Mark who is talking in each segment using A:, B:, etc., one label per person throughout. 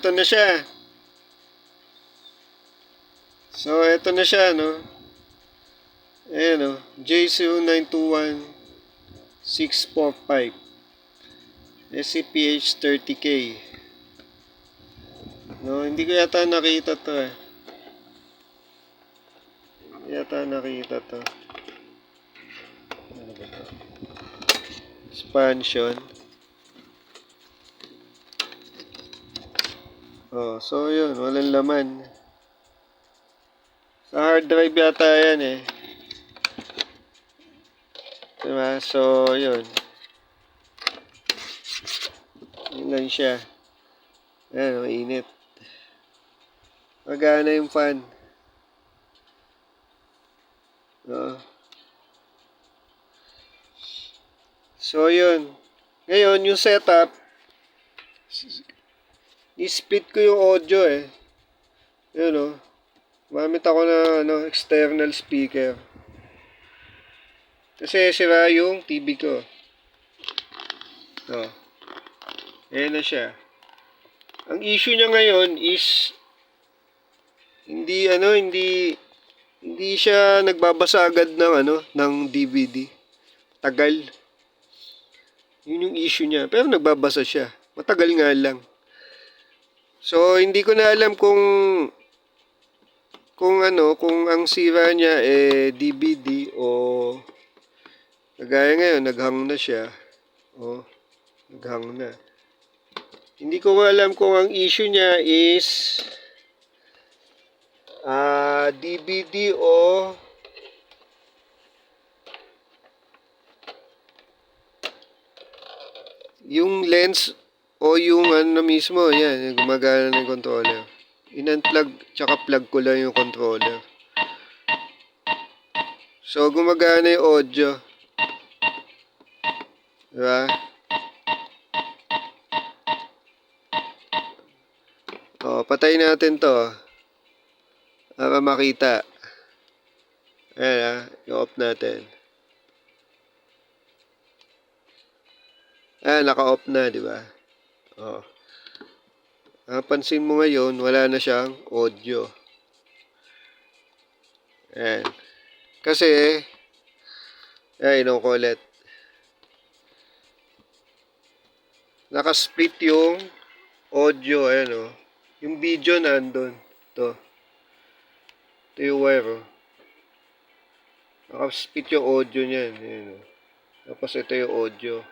A: ito na siya. So, ito na siya, no? Ayan, no? J0921645 SCPH30K. No, hindi ko yata nakita to eh. Hindi yata nakita to. Ano ba to? Expansion. Oh, so yun, walang laman. Sa hard drive yata yan eh. Diba? So, yun. Yun lang siya. Ayan, mainit. Magana yung fan. No? So, yun. Ngayon, yung setup, i-split ko yung audio eh. Yun o. Gamit ako na external speaker. Kasi sira yung TV ko. O. Ayan na siya. Ang issue niya ngayon is hindi siya nagbabasa agad ng DVD. Tagal. Yun yung issue niya. Pero nagbabasa siya. Matagal nga lang. So, hindi ko na alam kung ang sira niya DVD o kagaya ngayon, naghang na siya. O, naghang na. Hindi ko alam kung ang issue niya is DVD o yung lens o yung mismo, yan, gumagana ng controller. In-unplug, tsaka plug ko lang yung controller. So, gumagana yung audio. Diba? O, patay natin to. Para makita. Ayan i-off natin. Ayan, naka-off na, diba? O. Napansin mo ngayon, wala na siyang audio. Ayan. Kasi, ayan, inukulit. Naka-split yung audio, ayan o. Yung video nandun. Ito. Ito yung wire o. Naka-split yung audio niyan. Ayan o. Tapos ito yung audio.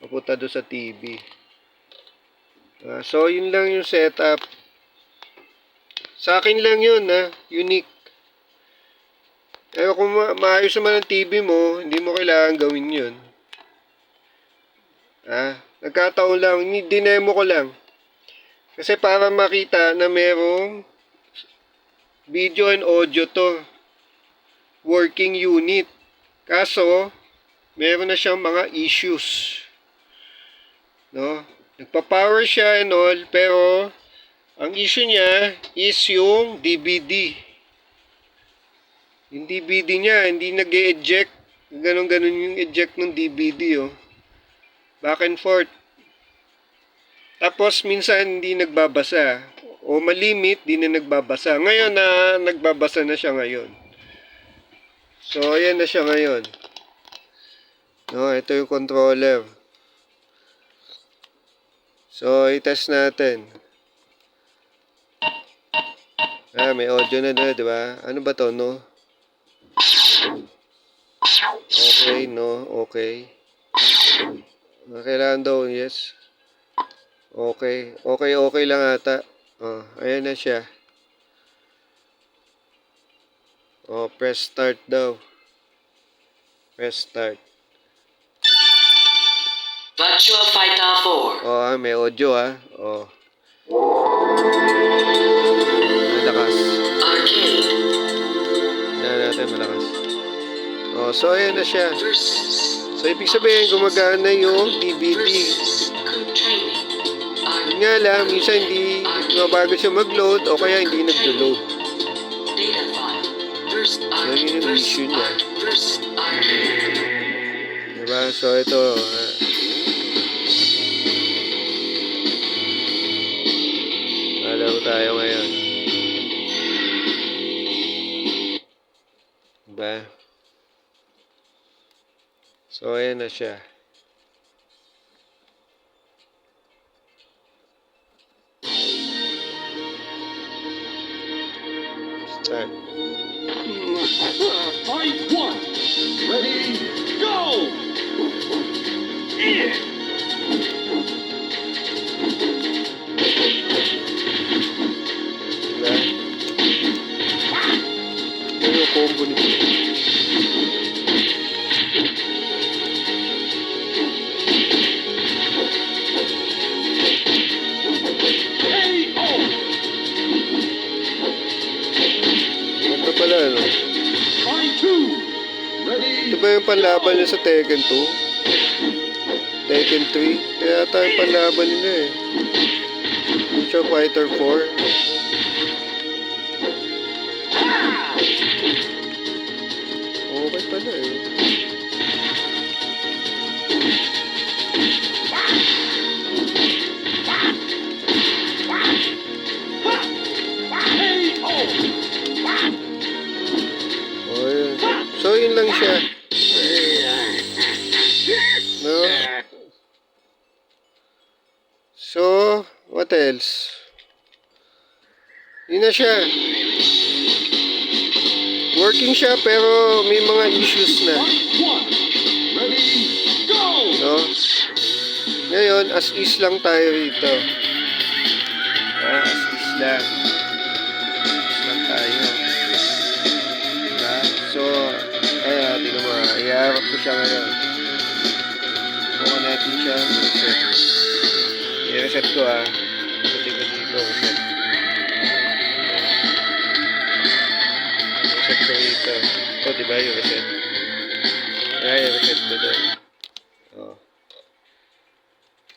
A: Papunta doon sa TV. So, yun lang yung setup. Sa akin lang yun, unique. Kaya kung maayos naman ang TV mo, hindi mo kailangan gawin yun. Nagkataon lang, dinemo ko lang. Kasi para makita na merong video and audio to. Working unit. Kaso, meron na siyang mga issues. No? Nagpa-power siya and all, pero ang issue niya is yung DVD. Yung DVD niya, hindi nag-e-eject. Ganon-ganon yung eject ng DVD, oh. Back and forth. Tapos, minsan hindi nagbabasa. O malimit, di na nagbabasa. Ngayon nagbabasa na siya ngayon. So, ayan na siya ngayon. No, ito yung controller. So, i-test natin. May audio na doon, di ba? Ano ba to, no? Okay, no, okay. Kailangan daw, yes. Okay, okay lang ata. Oh, ayan na siya. Oh, press start daw. Press start.
B: Virtual Fighter 4.
A: Oh, may audio Oh. Malakas.
B: Arcade.
A: Yan natin malakas. Oh, so ayan na siya. So ibig sabihin gumagana yung DVD. Yun nga lang, minsan hindi bago siya mag-load o kaya hindi nag-load. So yun yung issue niya. Diba? So ito tayo ngayon. Diba? So, ayan na siya. Start.
C: Fight one. Ready, go!
A: Diba? Ano yung combo nito?
C: KO!
A: Ano pala, ano?
C: Fight two. Ready,
A: Ito ba yung panlaban niya sa Tekken 2? Tekken 3? Kaya tayo yung panlaban nila eh. Virtua Fighter 4. Okay pala eh.
C: KO!
A: Oh, yun. So, yun lang siya. No? So, what else? Yun na siya. Working siya pero may mga issues na.
C: Fight one. Ready, go!
A: No? Ngayon, as is lang tayo rito. As is lang. As lang tayo. Diba? So, ayan, tingnan mo. Iharap ko siya ngayon. Buka natin siya. Reset. I-reset ko Pati ko dito. Reset. Reset ko dito. Ito, diba yung reset? Ayan, reset ko doon. Oh.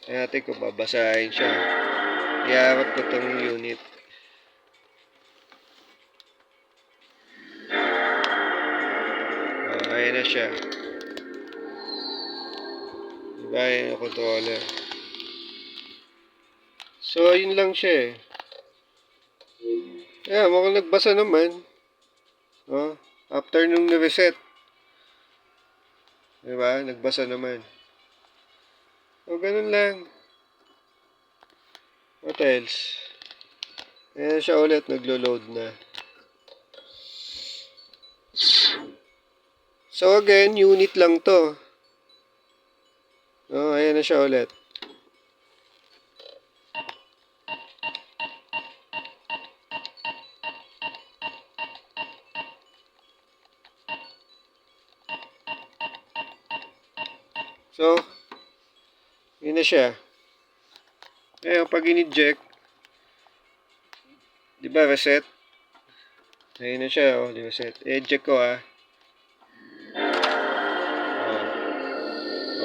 A: Ayan natin kung babasahin siya. Iharap ko tong unit. Oh, ayan na siya. Diba yung controller? So, yun lang siya eh. Ayan, mukhang nagbasa naman. Oh, after nung na-reset. Diba? Nagbasa naman. O, ganun lang. What else? Ayan siya ulit, naglo-load na. So again, unit lang to. Oh, ayan na siya ulit. So, yun na siya. Ngayon, pag in-eject, di ba reset? Ayun na siya, oh, di reset. I-eject ko, Oh.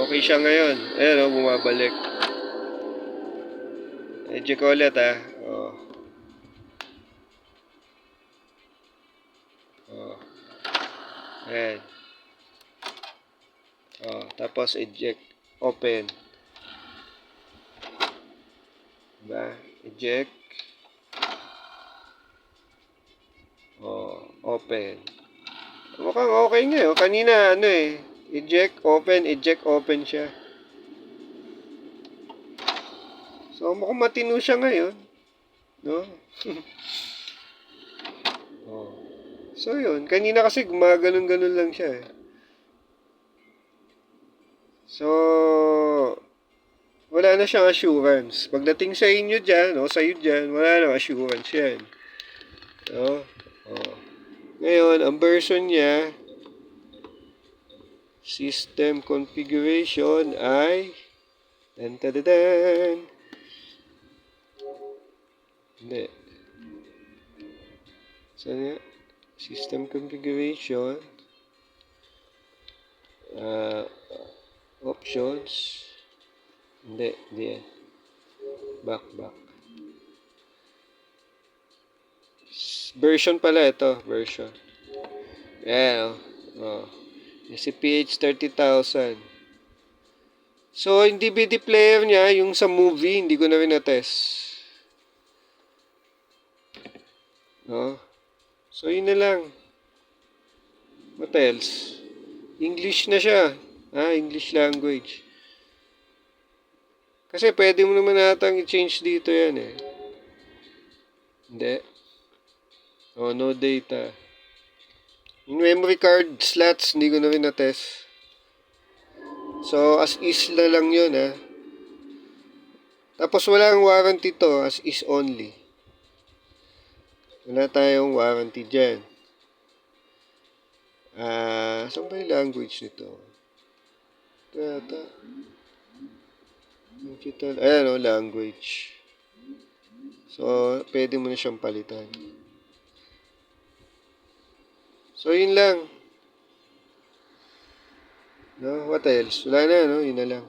A: Okay siya ngayon. Ayan, oh, bumabalik. I-eject ko ulit, Oh. Oh. Ayan. Oh, tapos eject, open. Diba? Eject. Oh, open. Mukhang okay nga, Kanina, eject, open siya. So, mukhang matino siya ngayon. No? Oh. So, yun. Kanina kasi gumaganon-ganon lang siya, So, wala na siyang assurance. Pagdating sa inyo dyan, sa'yo dyan, wala nang assurance yan. Oh. Ngayon, ang version niya, system configuration ay dan. Hindi. Saan nga? System configuration. Options. Hindi yan. Back. Version pala ito, version. Ayan, si PH30,000. So, yung DVD player niya, yung sa movie, hindi ko na rin na-test. No? So, yun na lang. What else? English na siya. English language. Kasi pwede mo naman natang i-change dito yan eh. Hindi. No data. Yung memory card slots, hindi ko na rin na-test. So, as is na lang yun Tapos walang warranty to, as is only. Wala tayong warranty dyan. Saan ba yung language nito? Ito. Digital, ayan language. So, pwede mo na siyang palitan. So, yun lang. No, what else? Wala na, no? Yun na lang.